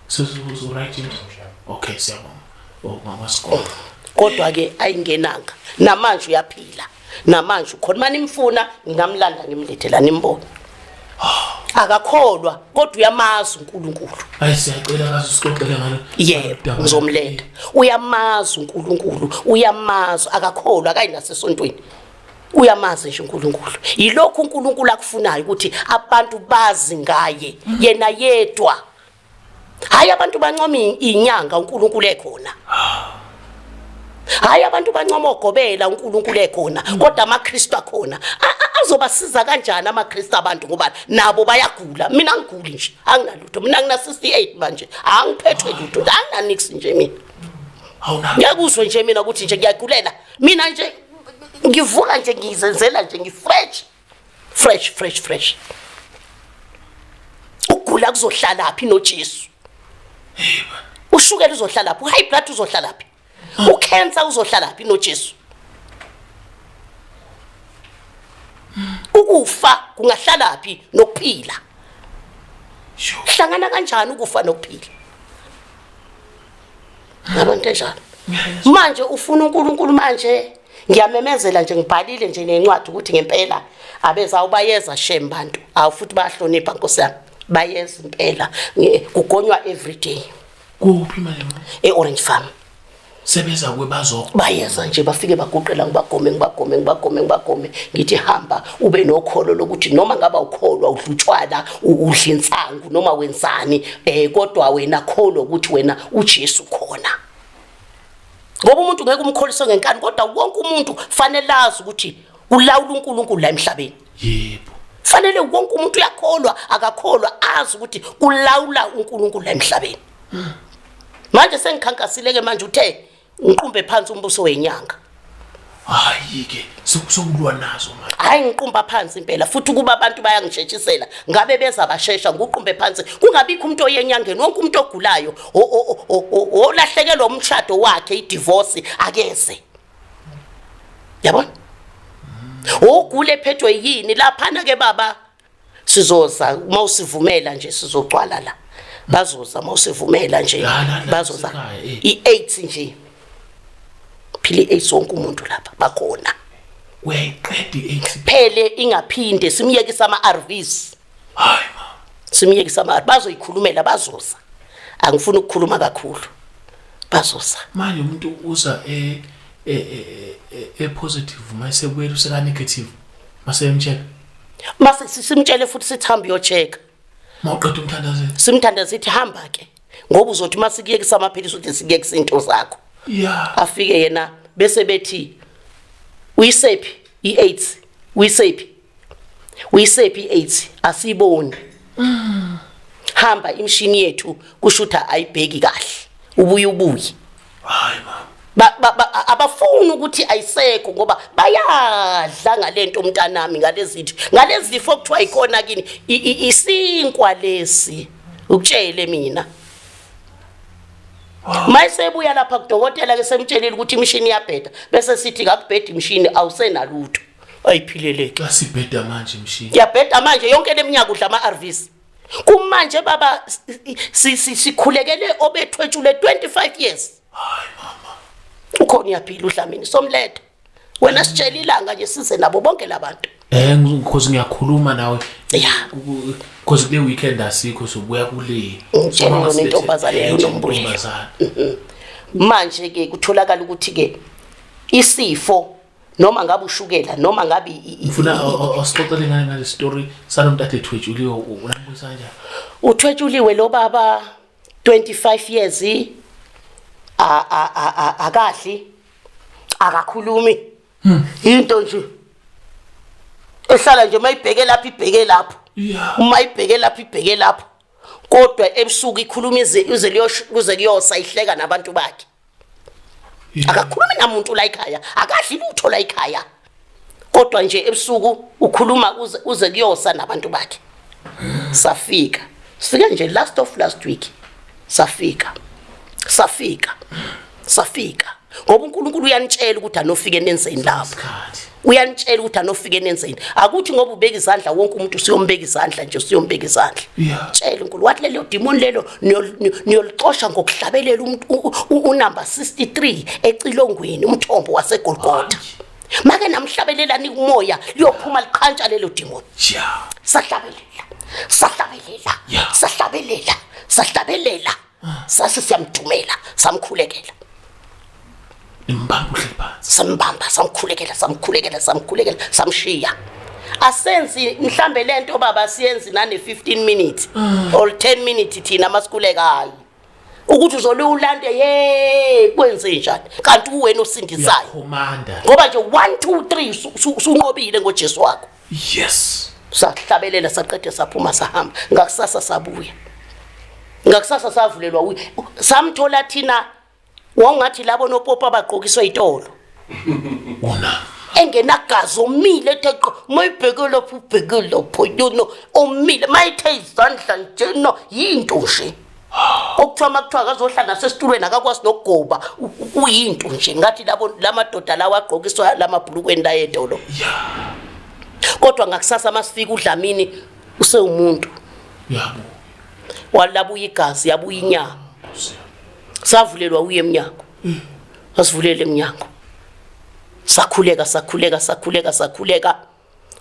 so right okay siyabona mama sikole kodwa ke ayingenanga namanje uyaphila namanje khona manje imfuna ngingamlanda ngimlethela nimbone akakholwa kodwa uyamazi uNkulunkulu siyacela kazi sixoxele ngalo yebo ngizomlenda uyamazi uNkulunkulu uyamazi akakholwa akayinasesontweni uyamazi nje uNkulunkulu yilokho uNkulunkulu akufunayo ukuthi abantu bazi ngaye yena yedwa hayi abantu bancoma inyanga uNkulunkulu ekhona hayi abantu bancoma ogobela uNkulunkulu ekhona kodwa amaKristu akhona azobasiza kanjani amaKristu abantu ngoba nabo bayagula mina ngiguli nje anginalutho mina ngina 68 manje angiphethwe lutho anginanix nje mina ngiyakuzwe nje mina ukuthi nje ngiyagulela mina nje ngivuka nje ngizenzela nje ngifresh ukugula kuzohlala phi noJesu ushukela uzohlala phi high blood uzohlala phi ucancer uzohlala phi noJesu ukufa kungahlala phi nokuphila hlangana kanjani ukufa nokuphila abantu njalo manje ufuna uNkulunkulu manje ngiyamemezela nje ngibhalile nje nencwadi ukuthi ngempela abeza ubayeza shem bantu awufuthi bayahlonipha Nkosi yami bayeza impela kugonywa every day kuphi manje eOrange Farm sebeza kwebazokho bayeza nje bafike baguqela ngibagome ngithi hamba ube nokholo lokuthi noma ngaba ukholwa udlutshwana udlinsangu noma wenzani kodwa wena kholo ukuthi wena uJesu khona ngoba umuntu ngeke umkholiswe ngenkani kodwa wonke umuntu fanele lazi ukuthi ulawula uNkulunkulu la emhlabeni yebo fanele wonke umuntu uyakholwa akakholwa azi ukuthi ulawula uNkulunkulu la emhlabeni manje sengikhankasile ke manje uthe ngiqumbe phansi umbuso wenyanga hayi ke sokulwa nazo manje hayi ngiqumba phansi impela futhi kuba abantu bayangishetshisela ngabe beza bashesha nguqumbe phansi kungabikho umuntu oyenyangeni wonke umuntu ogulayo olahlekelwa umshado wakhe idivorce akeze yabona ogule phethwe yini laphana ke baba sizoza mawusivumela nje sizogcwala la bazoza mawusivumela nje bazoza i8 nje phile 8 sonke umuntu lapha bakhona weqedi 8 phele ingaphinde simiyekisa ama-RVs hayi ma simiyekisa bazoyikhulumela bazoza angifuni ukukhuluma kakhulu bazoza manje umuntu uza positive mase kubuye useka negative mase emcheck mase simtshele futhi sithi hamba uyocheka mawuqeda umthandazelo simthandaza sithi hamba ke ngoba uzothi masikuyekisa amaphilisi uthi sikuyekisa into zakho afike yena bese bethi uyisephi i8 uyisephi i8 asiboni hamba imshini yethu kushutha ayibheki kahle ubuye hayi mama abafuni ukuthi ayisekho ngoba bayadla ngalento umntanami ngalezifo okuthiwa ikhona kini isinkwa lesi ukutshele mina mayisebuya lapha kudokotela ke semtshelile ukuthi imishini iyabheda bese sithi akubhedi imishini awusenalutho ayiphileleke asibheda manje imishini yabheda manje yonke leminyaka udla ama-RVs kumanje baba sikhulekele obethwetshule 25 years hayi mama ukhona yaphila uDlamini somlethe wena sitshela ilanga nje size nabo bonke labantu because ngiyakhuluma nawe because kule weekend asikho sobuya kule ngitshela intombazane unombuye manje ke kutholakala ukuthi ke isifo noma ngabe ushukela noma ngabe ngifuna osixoxele ngale story salomntathe ethwetshuliwe unambuyisa kanjani uthwetshuliwe lo baba 25 years akadli akakhulumi into nje ehlala nje mayibheke lapha ibheke lapho uma ibheke lapha ibheke lapho kodwa ebusuku ikhuluma uze kuyosa ihleka nabantu bakhe akakhulumi namuntu la ekhaya akadli lutho la ekhaya kodwa nje ebusuku ukhuluma uze kuyosa nabantu bakhe safika nje last week safika ngoba uNkulunkulu uyanitshela ukuthi anofike nenzeni lapho uyanitshela ukuthi anofike nenzeni akuthi ngoba ubeka izandla wonke umuntu siyombeka izandla nje siyombeka izandla tshela uNkulunkulu wathi lelo demon lelo niyolixosha ngokuhlabelela unumber 63 eCilongweni umthombo waseGolgotha make namhlabelelani kumoya liyophuma liqhantsha lelo demon sahlabelela sase siyamthumela samkhulekela imbamba uhliphansi sambamba samkhulekela samshiya asenzi mhlambe lento baba siyenzi nane 15 minutes or 10 minutes thina masikhulekayo ukuthi uzolulande kwenze njani kanti uwena osindisayo commander ngoba nje 1 2 3 usunqobile ngoJesu wakho yes sahlabelela saqede saphuma sahamba ngakusasa sabuya ngakusasa savulelwa samthola thina wongathi labo nopopa abaqokiswa itolo wona engenagazi omile etheqo mayibheke lapho ubheke lapho yona omile mayithe izandla nje no yinto nje okuthiwa makuthiwa akazohlala nasesitulweni akakwazi nokugoba uyinto nje ngathi labo lamadoda lawa aqokiswa lamabhulukweni la etolo kodwa ngakusasa masifika uDlamini usewumuntu yabo walabuya igazi yabuya inyama savulelwa uye eminyango asivulele eminyango sakhuleka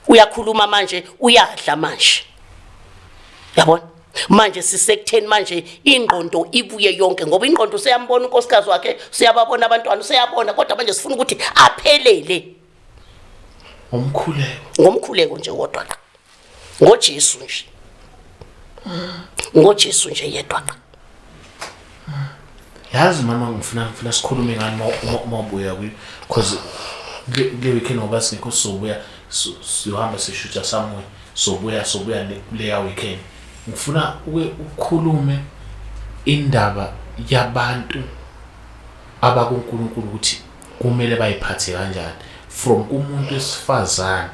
uyakhuluma manje uyadla manje yabona manje sisekutheni manje ingqondo ibuye yonke ngoba ingqondo seyambona unkosikazi wakhe siyababona abantwana seyabona kodwa manje sifuna ukuthi aphelele ngomkhuleko nje wodwa ngoJesu nje yedwa yazi mama ngifuna sikhulume ngani mabuya because le weekend ngoba singekho sobuya siyohamba sishutha somewhere sobuya leya weekend ngifuna ukhulume indaba yabantu abakuNkulunkulu ukuthi kumele bayiphathe kanjani from kumuntu esifazana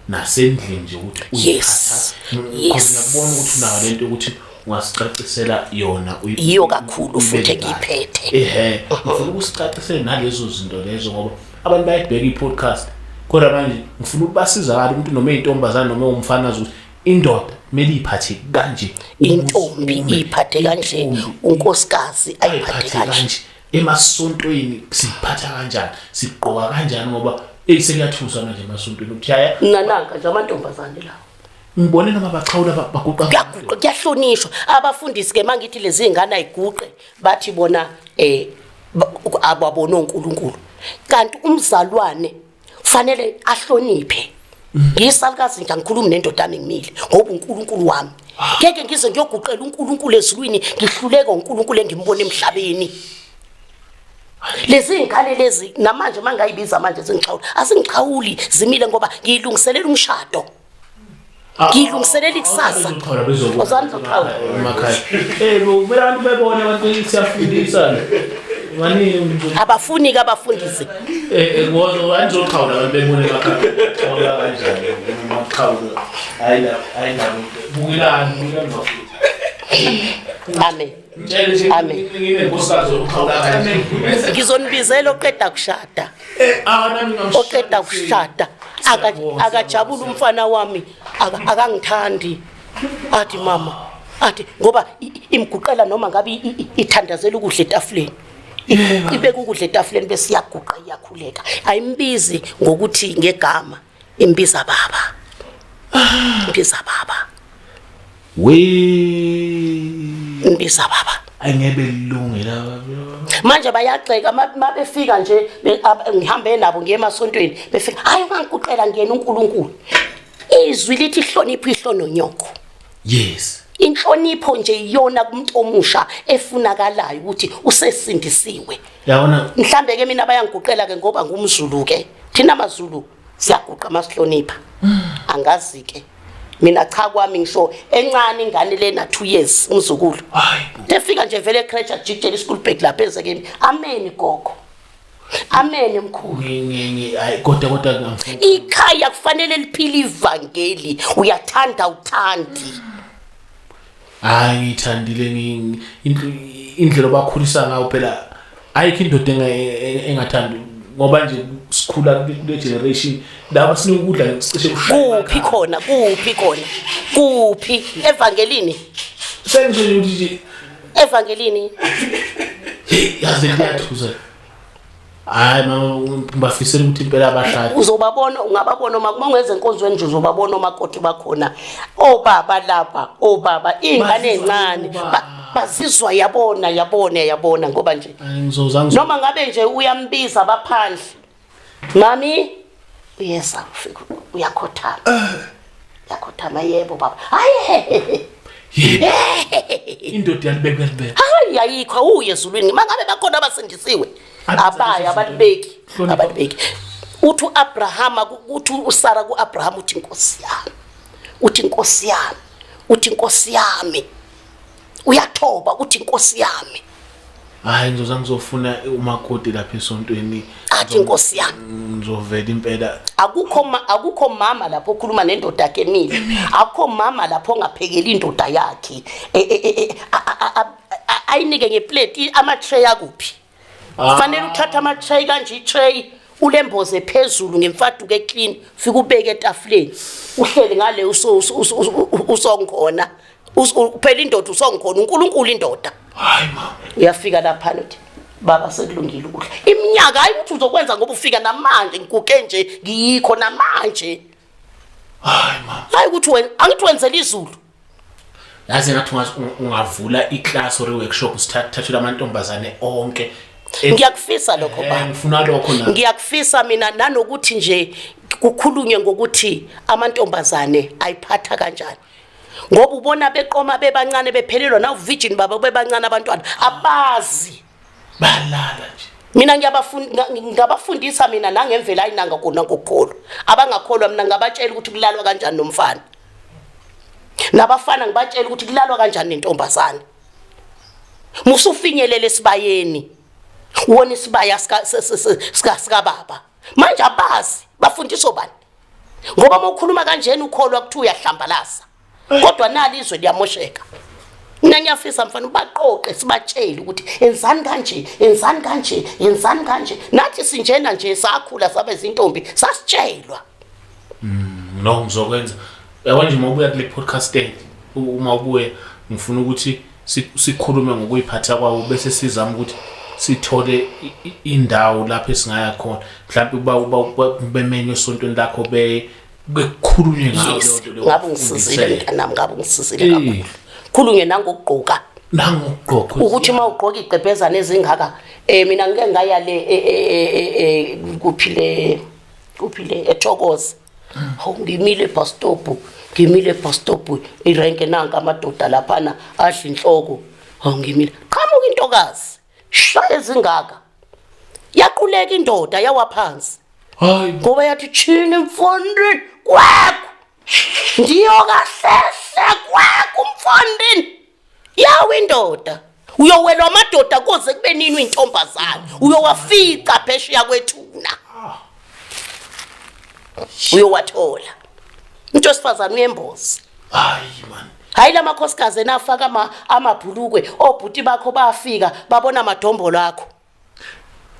nasendlini nje ukuthi uyiphatha ngiyabona ukuthi unayo lento ukuthi ungasicacisela yona iyo kakhulu futhi ngiphethe ngifuna ukusicacisela nalezo zinto lezo ngoba abantu bayibheka i-podcast kodwa manje ngifuna ukubasizakala umuntu noma intombazana noma umfana ukuthi indoda kumele iphathe kanje intombi iphathe kanje unkosikazi ayiphathe kanje emasontweni siphatha kanjani sigqoka kanjani ngoba sekuyathusa manje emasontweni ukuthi haya nananga nje amantombazane lawo ngibone noma baqhawula baguqa kuyahlonishwa abafundisi ke mangithi lezi ingane ayiguqe bathi bona ababona uNkulunkulu kanti umzalwane kufanele ahloniphe ngiyisalukazi nje angikhulumi nendodana engimile ngoba uNkulunkulu wami ngeke ngize ngiyoguqela uNkulunkulu ezulwini ngihluleke uNkulunkulu engimbona emhlabeni lezi ingane lezi namanje mangayibiza manje zingiqhawula asingiqhawuli zimile ngoba ngiyilungiselela umshado ngilungiselela ikusasa ozani zoqhawe emakhaya kumele abantu bebone abantu siyafundisa mani abafuni abafundisi ngoba angizoqhawula abantu bebone emakhaya ngoba kanjani maqhawula ayina bukilani bafuthi amen amen ngizonibizela oqeda kushada oqeda kushada akajabula umfana wami akangithandi athi mama athi ngoba imguqela noma ngabe ithandazela ukudla etafuleni ibeka ukudla etafuleni bese iyaguqa iyakhuleka ayimbizi ngokuthi ngegama imbiza baba imbiza baba angebe lungela manje bayaxeka mabefika nje ngihambe nabo ngiye emasontweni befika hayi ungangiguqela ngiyena uNkulunkulu izwi lithi ihlonipho ihlononyoko yes inhlonipho nje iyona kumuntu omusha efunakalayo ukuthi usesindisiwe yabona mhlambe ke mina bayangiguqela ke ngoba ngumZulu ke thina amaZulu siyaguqa masihlonipha angazi ke mina cha kwami ngisho encane ingane lena 2 years umzukulu defika nje vele ecrèche ajikela ischool bag lapha ezekeni amen gogo amen mkhulu hayi kodwa ngifuna ikhaya kufanele liphile ivangeli uyathanda uthandi hayi ngithandile indlela obakhulisa ngayo phela ayikho indoda engathandi ngoba nje sikhula kule generation laba sinokudla sicishe kuphi evangelini sengisho ukuthi evangelini yazi ngiyathuza hayi mama bafisela ukuthi impela abashaya uzobabona ungababona uma ungeze enkonzweni nje uzobabona omakoti bakhona obaba lapha obaba ingane encane bazizwa yabona ngoba nje noma ngabe nje uyambiza abaphandle mami uyesa ufika uyakhothama yebo baba hayi indoda yalibeke hayi ayikho uyezulwini mangabe bakhona abasindisiwe abaya abalibeki uthi uAbraham uthi uSara kuAbraham uthi inkosi yami uyathoba uthi inkosi yami hayi ngizofuna umakoti lapha esontweni athi inkosi yami ngizovela impela akukho mama lapho okhuluma nendoda yakhe emile akukho mama lapho ongaphekeli indoda yakhe ayinike ngeplate ama-tray akuphi fanele uthatha ama-tray kanje i-tray ulemboze phezulu ngemfaduko eclean fika ubeke etafuleni uhleli ngale usongikhona phela indoda usongikhona uNkulunkulu indoda hayi mama uyafika lapha uthi baba sekulungile ukudla iminyaka hayi ukuthi uzokwenza ngoba ufika namanje ngikuke nje ngiyikho namanje hayi mama hayi ukuthi wena angithi wenzela izulu yazi ngathi ungavula iclass or workshop sithathela amantombazane onke ngiyakufisa lokho baba ngifuna lokho na ngiyakufisa mina nanokuthi nje kukhulunywe ngokuthi amantombazane ayiphatha kanjani ngoba ubona beqoma bebancane bephelelwa na virgin baba bebancane abantwana abazi balala nje mina ngiyabafundisa mina nangemvela ayinanga kona ngokukholwa abangakholwa mina ngabatshela ukuthi kulalwa kanjani nomfana nabafana ngibatshela ukuthi kulalwa kanjani nentombazane musufinyelele esibayeni wona isibaya sika baba manje abazi bafundiswa bani ngoba mawukhuluma kanjeni ukholwa ukuthi uyahlambalaza kodwa nali izwe liyamosheka mina ngiyafisa mfana ubaqoqe sibatshele ukuthi enzani kanje nathi sinjena nje sakhula sabe izintombi sasitshelwa no ngizokwenza yabona nje mawubuya kule podcast uma ubuye ngifuna ukuthi sikhulume ngokuyiphatha kwawo bese sizama ukuthi sithole indawo lapho esingaya khona mhlawumbe bemenye esontweni lakho bekukhulunywe ngayo lonto leyo ngabe ngisizile mntanami ngabe ngisizile kakhulu khulunywe nangokugqoka ukuthi mawugqoka igqebhezana ezingaka mina ngeke ngaya le kuphile ethokoza hawu ngimile bus stop irenke nanka amadoda laphana adla inhloko hawu ngimile qhamuka intokazi shaya ezingaka yaquleka indoda yawa phansi hayi ngoba yathi chini mfondini kwakho ndiyokahlehla kwakho umfondini yawe indoda uyowelwa amadoda kuze kube nini intombazana uyowafica phesheya kwethuna uyowathola into esifazana uyembozi hayi man hayi lamakhosikazi enafaka amabhulukwe obhuti bakho bafika babona amadombolo akho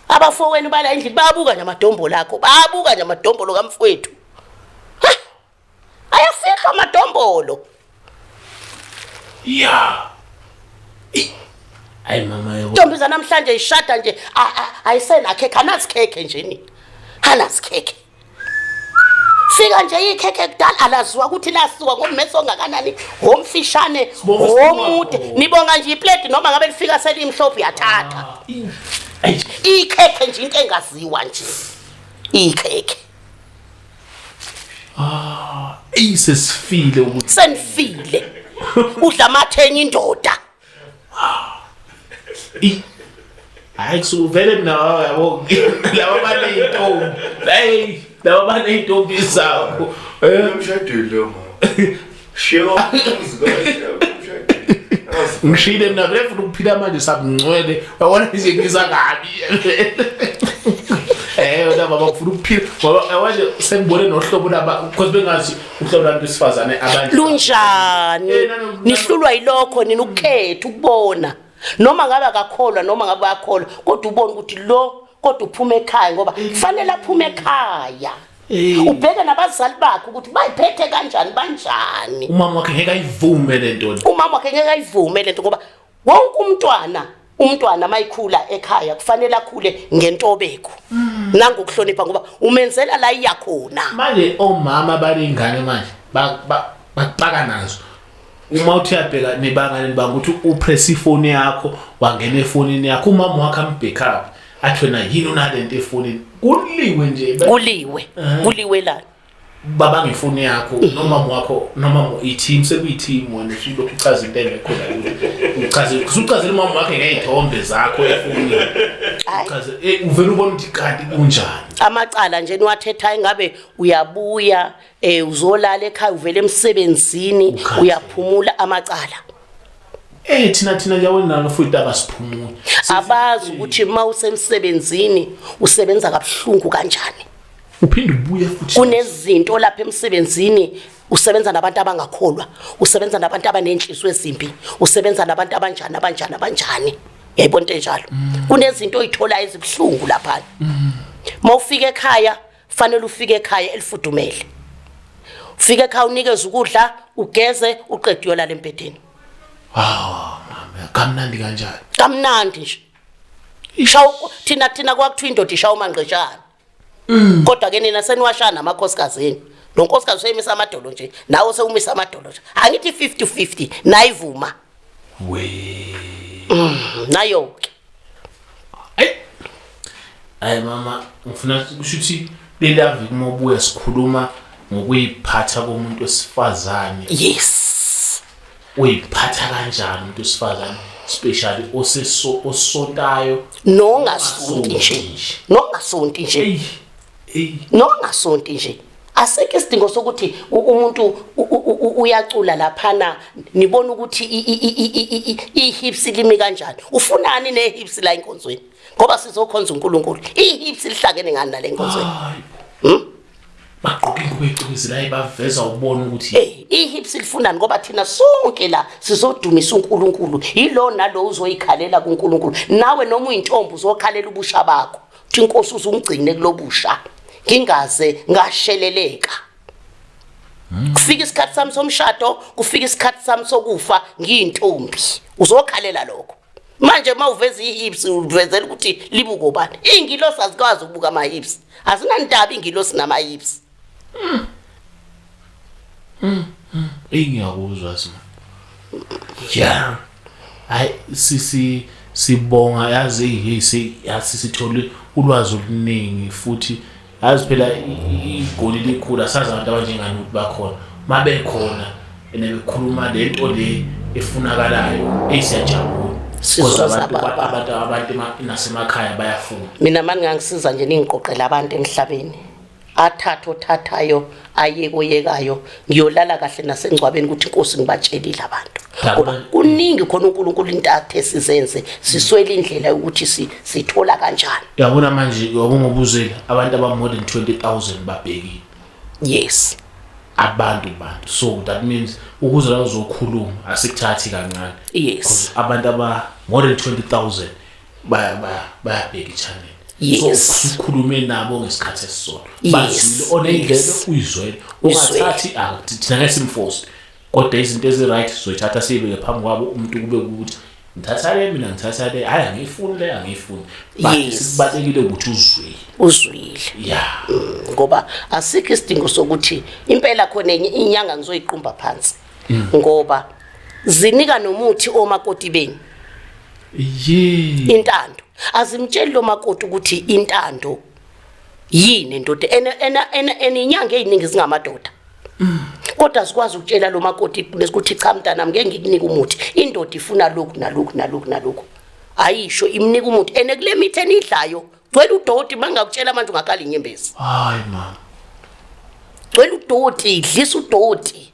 abafowenu bala endlini bayabuka nje amadombolo akho bayabuka nje amadombolo kamfowethu ayafika amadombolo ya hayi mama yebo intombi namhlanje ishada nje ayisena khekhe anazikhekhe nje ni anazikhekhe fika nje ikhekhe kudala alaziwa ukuthi lasuka ngomeso ongakanani homfishane homude nibonga nje iplate noma ngabe lifika selimhlophe yathatha ikhekhe nje into engaziwa nje ikhekhe isesifile ukuthi senifile udla amathenye indoda hayi kusuvele mina yabo laba baneyintombi hey laba baneyintombi zakho umshadile lo mama shego ngishile mina vele ufuna ukuphila manje sabungcwele wabona nje ngiza kabi wena baba ufuna ukuphila ngoba manje sengibone nohlobo laba because bengazi uhlobo labantu besifazane abanye lunjani nihlulwa yilokho nina ukukhetha ukubona noma ngabe akakholwa noma ngabe akholwa kodwa ubone ukuthi lo kodwa uphuma ekhaya ngoba kufanele aphume ekhaya ubheke nabazali bakhe ukuthi bayiphethe kanjani banjani umama wakhe ngeke ayivume lento umama wakhe ngeke ayivume lento ngoba wonke umntwana mayikhula ekhaya kufanele akhule ngentobeko nangokuhlonipha ngoba umenzela la iyakhona manje omama balingane manje baqaka nazo uma uthi uyabheka nebangane bangukuthi upress ifoni yakho wangena efonini yakho umama wakhe ambackup athi wena yini unalento efonini kuliwe nje kuliwe la baba ngifoni yakho noma wakho noma i-team sekuyi-team wena usuke uchaza into engekho la uchaze umama wakhe ngezithombe zakho efonini uchaze uvela ubona ukuthi kanti kunjani amacala nje niwathetha ingabe uyabuya uzolala ekhaya uvela emsebenzini uyaphumula amacala thina yawona nalo futhi abasiphumula abazi ukuthi mawusemsebenzini usebenza kabuhlungu kanjani uphinde ubuye futhi kunezinto lapha emsebenzini usebenza nabantu abangakholwa usebenza nabantu abanenhliziyo ezimbi usebenza nabantu abanjani yayibona into enjalo kunezinto oyithola ezibhlungu lapha mawufika ekhaya fanele ufike ekhaya elifudumele ufike ekhaya unikeze ukudla ugeze uqede uyolala empedeni mama kamnandi kanjani kamnandi nje ishawu thina kwakuthiwa indoda ishawu mangqeshana kodwa ke nina seniwashana amakhosikazi lo nkosikazi uyemisa amadolo nje nawe sewumisa amadolo nje angithi 50-50 nayivuma nayo ke hayi mama ngifuna ukuthi lelavi uma ubuya sikhuluma ngokuyiphatha komuntu wesifazane yes uyiphatha kanjani umuntu wesifazane especially osontayo nongasonti nje asekho isidingo sokuthi umuntu uyacula laphana nibona ukuthi ihips limi kanjani ufunani nehips la enkonzweni ngoba sizokhonza uNkulunkulu ihips lihlangene ngani nale enkonzweni baqoqa ingubeqiniso la ibaveza ubona ukuthi ihips lifunani ngoba thina sonke la sizodumisa uNkulunkulu yilo nalo uzoyikhalela kuNkulunkulu nawe noma uyintombi uzokhalela ubusha bakho uthi inkosi uzungcine kulobusha ngingaze ngasheleleka kufika isikhathi sami somshado kufika isikhathi sami sokufa ngiyintombi uzokhalela lokho manje mawuveza ihips uvezela ukuthi libuko ubani ingilosi azikwazi ukubuka ama hips asinandaba ingilosi nama hips ngiyakuzwa sima yeah hayi sibonga yazi sithole ulwazi oluningi futhi azi phela igoli likhulu asazi abantu abanjengani ukuthi bakhona mabekhona enebekhuluma lento le efunakalayo esiyajabula abantu nasemakhaya bayafuna. Mina manje ngangisiza nje ningiqoqela abantu emhlabeni othathayo ayekoyekayo ngiyolala kahle nasengcwabeni ukuthi inkosi ngibatshelile abantu ngoba kuningi khona uNkulunkulu into athe sizenze siswele indlela ukuthi sithola kanjani. Uyabona manje ngobuzela abantu aba more than 20,000 babhekile. Yes, abantu so that means ukuze la uzokhuluma asikuthathi kancane. Yes, abantu aba more than 20,000 bayabheka ichannel. Yes. So sikhulume nabo ngesikhathi esisodwa. Yes. Bazile oneyindlela uyizwele ungathathi thina ngesimforce kodwa izinto eziright sizoyithatha sibeke phambi kwabo umuntu kube ukuthi ngithatha le mina ngithatha le hayi angifuni le angifuni. But sibalekile ukuthi uzwile. Yeah. Ngoba asikho isidingo sokuthi impela khona inyanga ngizoyiqhumba phansi ngoba zinika nomuthi omakoti beni. Intando azimtsheli lo makoti ukuthi intando yini indoda eninyanga eziningi zingamadoda. Kodwa sikwazi ukutshela lo makoti ukuthi cha mntana ngeke ngikunika umuthi indoda ifuna lokhu nalokhu ayisho imnika umuthi kule mithi enidlayo gcwele udoti bangakutshela manje ungakali inyembezi. Hayi man gcwele udoti idlisa udoti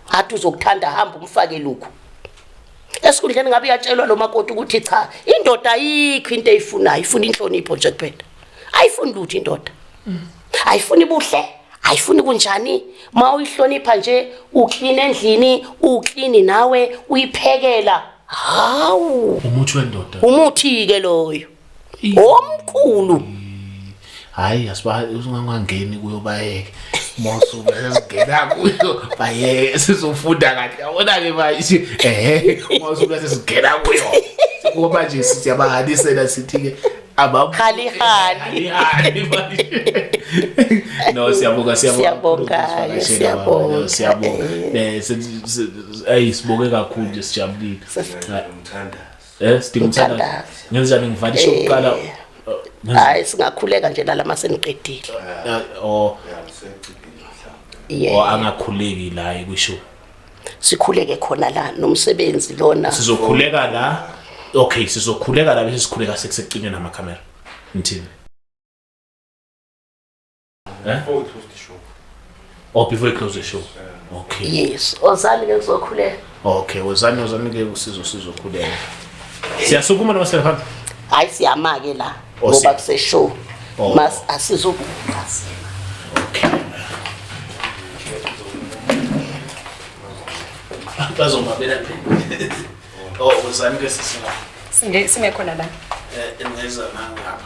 athi uzokuthanda hamba umfake lokhu esikhundleni ngabe yatshelwa lo makoti ukuthi cha indoda ayikho into eyifunayo ifuna inhlonipho nje kuphela ayifuni lutho indoda ayifuni buhle ayifuni kunjani ma uyihlonipha nje uklina endlini uklini nawe uyiphekela hawu umuthi wendoda umuthi ke loyo omkhulu. Hayi usingangeni kuyo bayeke mosu besingena kuyo bayeke sizofunda kahle yabona ke manje mosu besingena kuyo ngoba nje siyabahanisela sithi ke abahali no siyabonga sibonge kakhulu nje sijabulile sidinga ngenzani ngivalisha ukuqala hayi singakhuleka nje la maseniqedile angakhuleki la ekusho sikhuleke khona la nomsebenzi lona sizokhuleka la. Okay, sizokhuleka la bese sikhuleka sekusecinye namakhamera ngithini before we close the show before we close the show. Okay, yes ozani ke kuzokhuleka. Okay, ozani ke sizokhuleka siyasukuma noma siyaphambi hayi siyama ke la ngoba kuse show mas asizobuka. Okay, bazomabela ozani ke singekhona la engeza ngapha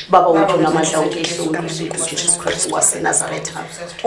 Baba wethu namandla uNkulunkulu Jesus Christ waseNazaretha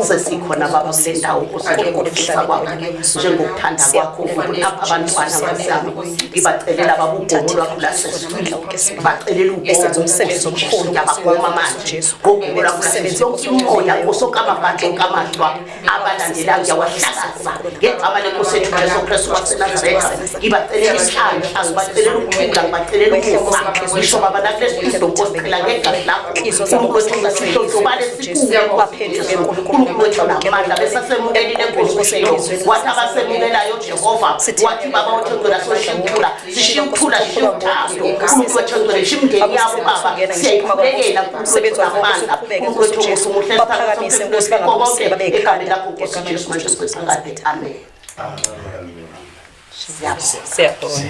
sesikhona baba kule ndawo kusaqoqisa kwakho njengokuthanda kwakho lapha abantwana basami ngibacelela baba uGogo lwakho lasesifile bacelela uGogo umsebenzi omkhulu yabagoma manje uGogo lwakho lasesifile yonke imoya kusokamabandla kamatwa abalandelayo yawahlakaza ngegama lenkosi yethu Jesu Kristu waseNazaretha ngibacelela isandla ngibacelela ukukhula ngibacelela ukufa ngisho baba nakulesifiso nkosikela ngegama uNkulunkulu sibale sikule kwaphela uNkulunkulu wethu namandla besasemukelile enkosi wathi abasemukelayo Jehova wathi baba uthengela soshimthula sishimthula shimthando uNkulunkulu wethu shimngeni yabo baba siyayikhulekela umsebenzi namandla uNkulunkulu wethu usumuhle baphakamise inkosi bangabusela ekhaya lakho Nkosi Jesu manje siqhaqhaze amen. Siyabonga.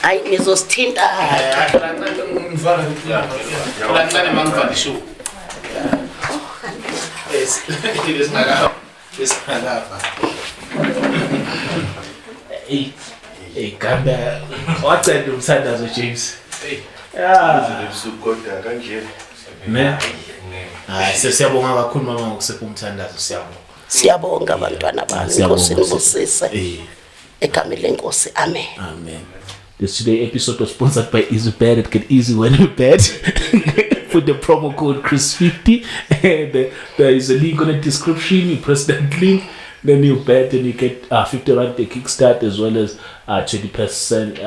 Ay nizosithinta ngifana mangivalisho esinakapha ganda wacela umthandazo James Sukoda kanje ne siyabonga kakhulu mama ngokusepha umthandazo siyabonga abantwana bami Nkosi nibusise egameni lenkosi amen. Amen. This today episode was sponsored by Easy Bed. It get easy when you bed. put the promo code Chris50, and there is a link on the description. You press that link, then you bet, and you get 50 rand the kickstart as well as 20%.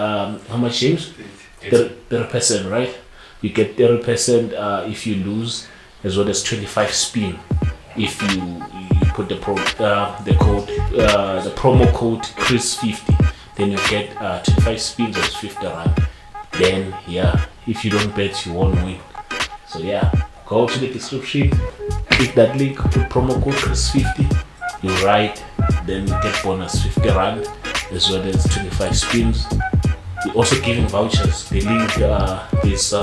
How much, James? 30%, right? You get 30% if you lose, as well as 25 spin if you put the promo code Chris50. Then you get 25 spins, that's 50 rand. Then yeah, if you don't bet, you won't win. So yeah, go to the description, click that link, put promo code Chris50, you write, then you get bonus 50 rand as well as 25 spins. We're also giving vouchers. The link, there's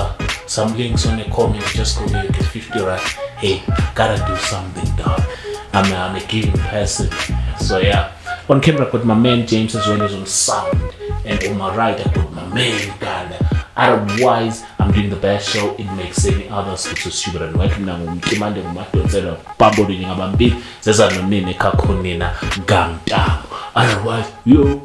some links on the comment. Just go there, get 50 rand. Hey, gotta do something, dog. I'm a giving person. So yeah, on camera I got my man James as well as on sound, and on my right I got my man Gala. Otherwise, I'm doing the best show. It makes any others to super and welcome now. Mkimande kumatozela babo ngabambili zeza nomine kakhonina gamtamo. Otherwise, yo.